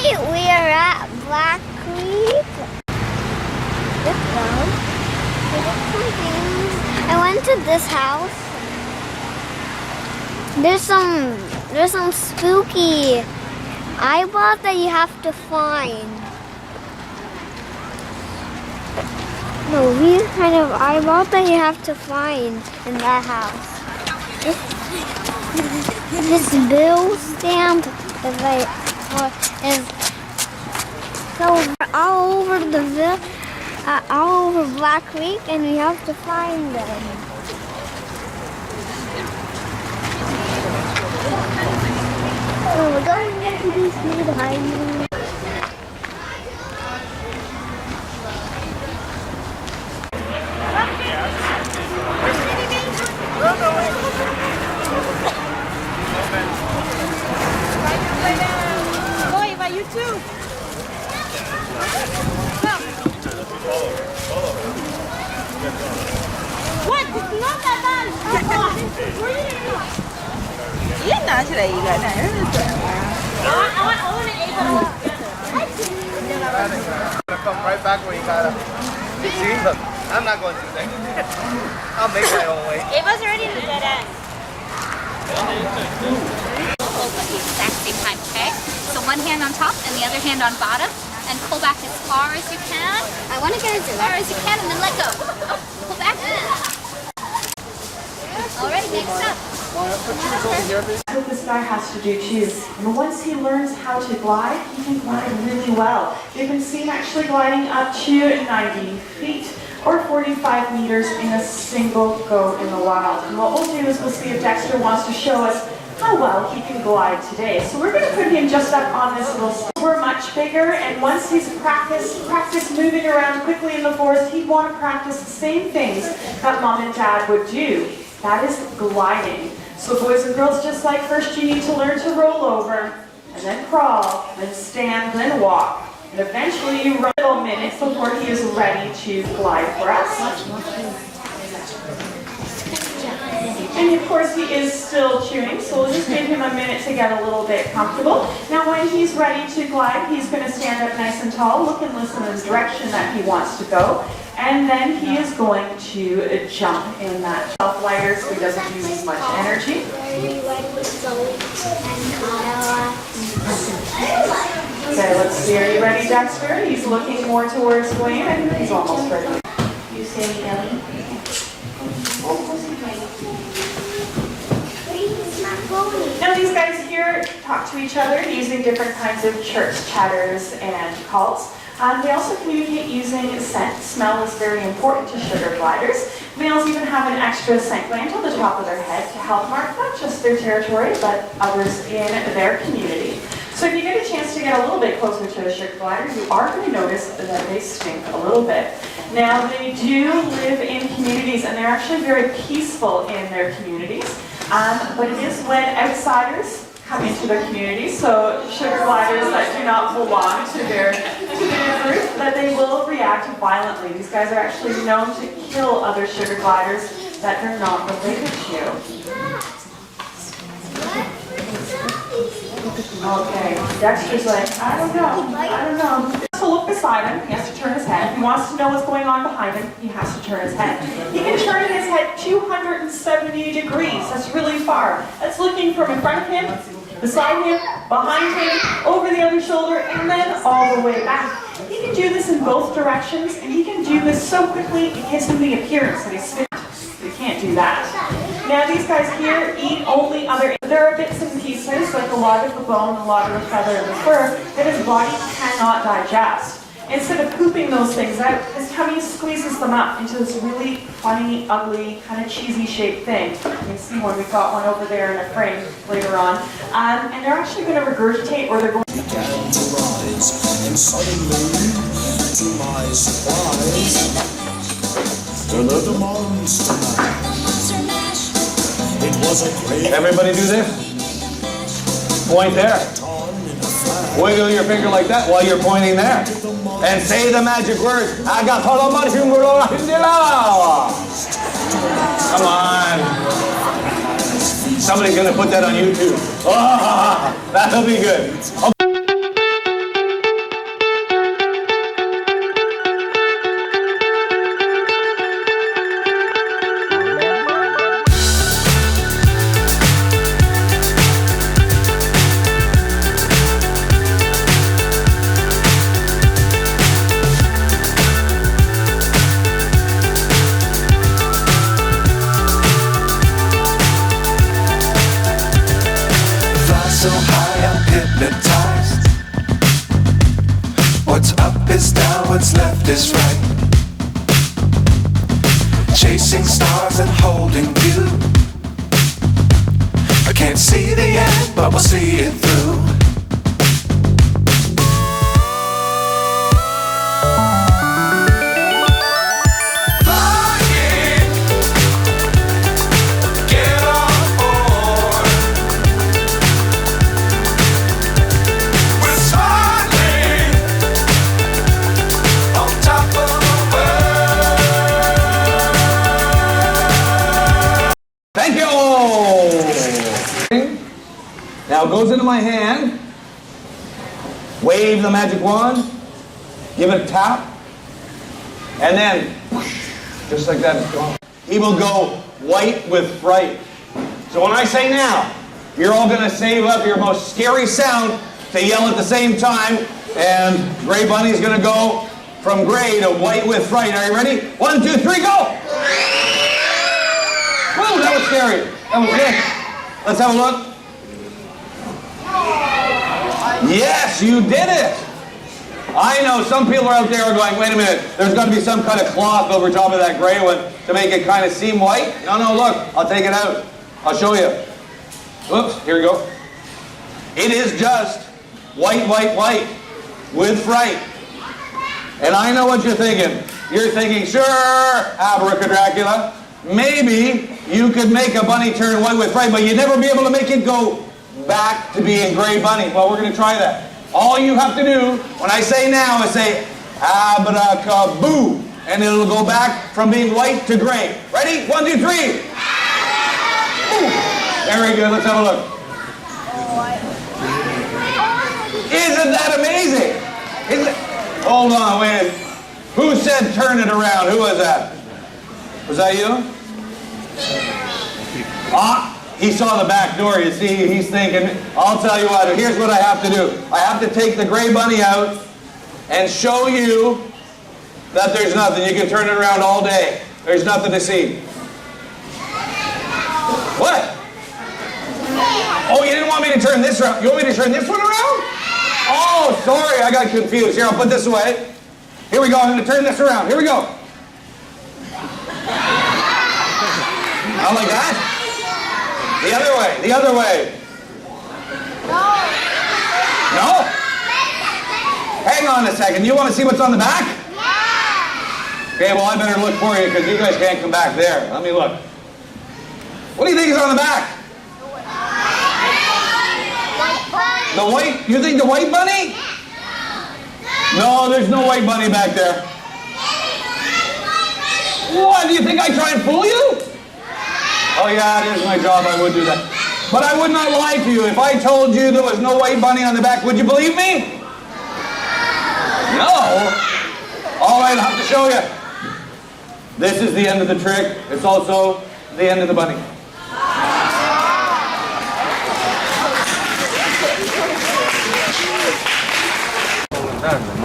We are at Black Creek. This one. I went to this house. There's some spooky eyeballs that you have to find. No, these kind of eyeballs that you have to find in that house. This bill stamp is like is so all over all over Black Creek, and we have to find them. Oh, we're going into these new behind me. You too. What? It's not that bad. Yun na sila iga na. I want all of it. Gonna come right back where you gotta. See, look, I'm not going to there. I'll make my own way. Ava's already in the dead end. Hold at the exact same time, okay? So one hand on top and the other hand on bottom, and pull back as far as you can. I want to get as far as you can, and then let go. Oh, pull back. All right, next up. What this guy has to do too. And once he learns how to glide, he can glide really well. You can see him actually gliding up to 90 feet or 45 meters in a single go in the wild. And what we'll do is we'll see if Dexter wants to show us how well he can glide today. So we're going to put him just up on this little stick. We're much bigger, and once he's practiced moving around quickly in the forest, he'd want to practice the same things that Mom and Dad would do. That is gliding. So boys and girls, just like first you need to learn to roll over, and then crawl, then stand, then walk. And eventually you run a little minutes before he is ready to glide for us. And of course he is still chewing, so we'll just give him a minute to get a little bit comfortable. Now when he's ready to glide, he's going to stand up nice and tall, look and listen in the direction that he wants to go. And then he is going to jump in that glider so he doesn't use as much energy. Okay, let's see. Are you ready, Dexter? He's looking more towards Wayne. I think he's almost ready. You say Ellie? Now these guys here talk to each other using different kinds of chirps, chatters, and calls. They also communicate using scent. Smell is very important to sugar gliders. Males even have an extra scent gland on the top of their head to help mark not just their territory, but others in their community. So if you get a chance to get a little bit closer to a sugar glider, you are going to notice that they stink a little bit. Now they do live in communities, and they're actually very peaceful in their communities. But it is when outsiders come into their community, so sugar gliders that do not belong to their group, that they will react violently. These guys are actually known to kill other sugar gliders that they're not related to. Okay, Dexter's like, I don't know. So look beside him, he has to turn his head. If he wants to know what's going on behind him, he has to turn his head. He can turn his head 270 degrees, that's really far. That's looking from in front of him, beside him, behind him, over the other shoulder, and then all the way back. He can do this in both directions, and he can do this so quickly it gives him the appearance that he's spinning. You can't do that. Now these guys here eat only other, there are bits and pieces, like a lot of the bone, a lot of the feather and the fur, that his body cannot digest. Instead of pooping those things out, his tummy squeezes them up into this really funny, ugly, kind of cheesy shaped thing. You can see one, we've got one over there in a frame later on. And they're actually going to regurgitate, or they're going to began to rise, and suddenly, to my surprise, the monster mash. It was a great. Everybody do this. Point there. Wiggle your finger like that while you're pointing there. And say the magic word. Come on. Somebody's going to put that on YouTube. Oh, that'll be good. Okay. hypnotized. What's up is down, what's left is right. Chasing stars and holding you. I can't see the end, but we'll see it through. Flying, get on board. We're smiling on top of the world. Thank you! Now it goes into my hand. Wave the magic wand. Give it a tap. And then, whoosh, just like that, it's gone. He will go white with fright. So when I say now, you're all going to save up your most scary sound to yell at the same time. And Gray Bunny's going to go from gray to white with fright. Are you ready? 1, 2, 3, go! Whoa, that was scary. That was good. Let's have a look. Yes, you did it. I know some people are out there going, wait a minute, there's got to be some kind of cloth over top of that gray one to make it kind of seem white. No, look, I'll take it out. I'll show you. Oops, here we go. It is just white with fright. And I know what you're thinking. You're thinking, sure, abracadabra, maybe you could make a bunny turn white with fright, but you'd never be able to make it go back to being Gray Bunny. Well, we're going to try that. All you have to do, when I say now, is say, abracaboo, and it'll go back from being white to gray. Ready? 1, 2, 3. Ooh. Very good. Let's have a look. Isn't that amazing? Hold on, wait. Who said turn it around? Who was that? Was that you? He saw the back door, you see, he's thinking, I'll tell you what, here's what I have to do. I have to take the Gray Bunny out and show you that there's nothing. You can turn it around all day. There's nothing to see. What? Oh, you didn't want me to turn this around? You want me to turn this one around? Oh, sorry, I got confused. Here, I'll put this away. Here we go, I'm going to turn this around. Here we go. Not like that? The other way, the other way. No? Hang on a second. You want to see what's on the back? Yeah. Okay, well, I better look for you because you guys can't come back there. Let me look. What do you think is on the back? The white? You think the white bunny? No, there's no white bunny back there. What? Do you think I try and fool you? Oh yeah, it is my job, I would do that. But I would not lie to you. If I told you there was no white bunny on the back, would you believe me? No? All right, I'll have to show you. This is the end of the trick. It's also the end of the bunny. Done.